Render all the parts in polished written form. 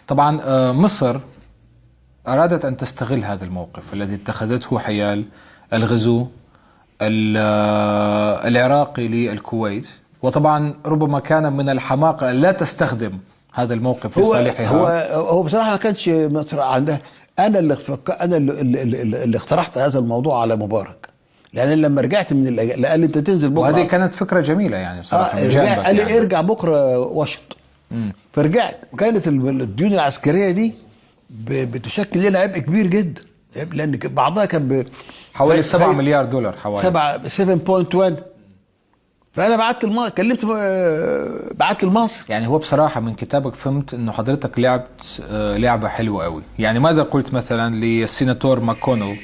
طبعا مصر أرادت أن تستغل هذا الموقف الذي اتخذته حيال الغزو العراقي للكويت، وطبعا ربما كان من الحماقة أن لا تستخدم هذا الموقف لصالحها. هو بصراحة ما كانش مصر عندها. أنا اللي اقترحت هذا الموضوع على مبارك، لأن لما رجعت من اللي قال لي أنت تنزل بكرة، وهذه كانت فكرة جميلة يعني بصراحة. قال لي يعني ارجع بكرة واشنطن. فرجعت، وكانت الديون العسكرية دي بتشكل لنا عبء كبير جدا، لأن بعضها كان حوالي 7 مليار دولار، حوالي 7.1. فأنا بعت لمصر. يعني هو بصراحة من كتابك فهمت إنه حضرتك لعبت لعبة حلوة قوي. يعني ماذا قلت مثلا للسيناتور ماكونل؟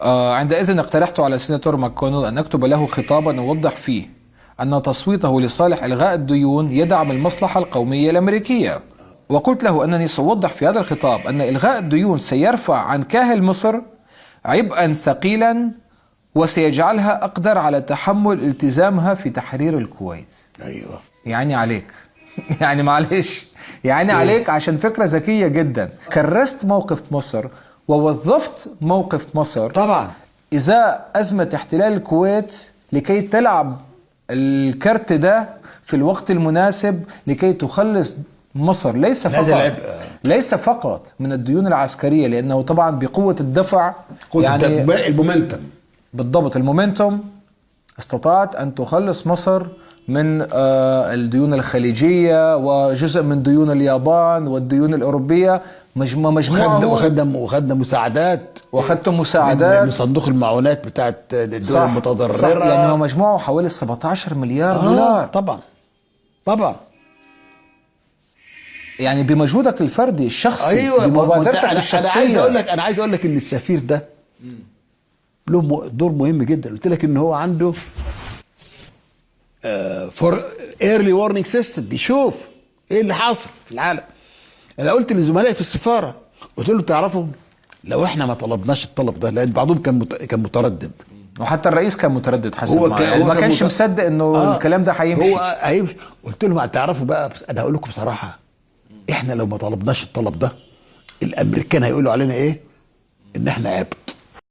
عندئذ اقترحت على السيناتور ماكونل أن أكتب له خطابا أوضح فيه أن تصويته لصالح إلغاء الديون يدعم المصلحة القومية الأمريكية، وقلت له أنني سأوضح في هذا الخطاب أن إلغاء الديون سيرفع عن كاهل مصر عبئا ثقيلا وسيجعلها أقدر على تحمل التزامها في تحرير الكويت. أيوة. يعني عليك يعني معلش، يعني عليك، عشان فكرة ذكية جدا. كرست موقف مصر ووظفت موقف مصر طبعا إذا أزمة احتلال الكويت لكي تلعب الكرت ده في الوقت المناسب لكي تخلص مصر ليس فقط من الديون العسكرية، لأنه طبعا بقوة الدفع، يعني المومنتم، بالضبط المومنتم، استطاعت أن تخلص مصر من الديون الخليجية وجزء من ديون اليابان والديون الأوروبية. مجموعة وخدنا مساعدات، واخدتم مساعدات من صندوق المعونات بتاعت الدول المتضررة. يعني هو مجموعه حوالي 17 مليار دولار. طبعا يعني بمجهودك الفردي الشخصي. أيوة، بمبادرتك الشخصية. أنا عايز أقول لك إن السفير ده له دور مهم جدا. قلت لك إن هو عنده فور ايرلي وارنينج سيستم، بيشوف ايه اللي حاصل في العالم. انا قلت لزملائي في السفاره، قلت لهم تعرفوا لو احنا ما طلبناش الطلب ده، لان بعضهم كان متردد، وحتى الرئيس كان متردد حسب ما كانش مصدق انه الكلام ده هيمشي. قلت لهم هتعرفوا بقى، انا هقول لكم بصراحه، احنا لو ما طلبناش الطلب ده الامريكان هيقولوا علينا ايه؟ ان احنا عبء.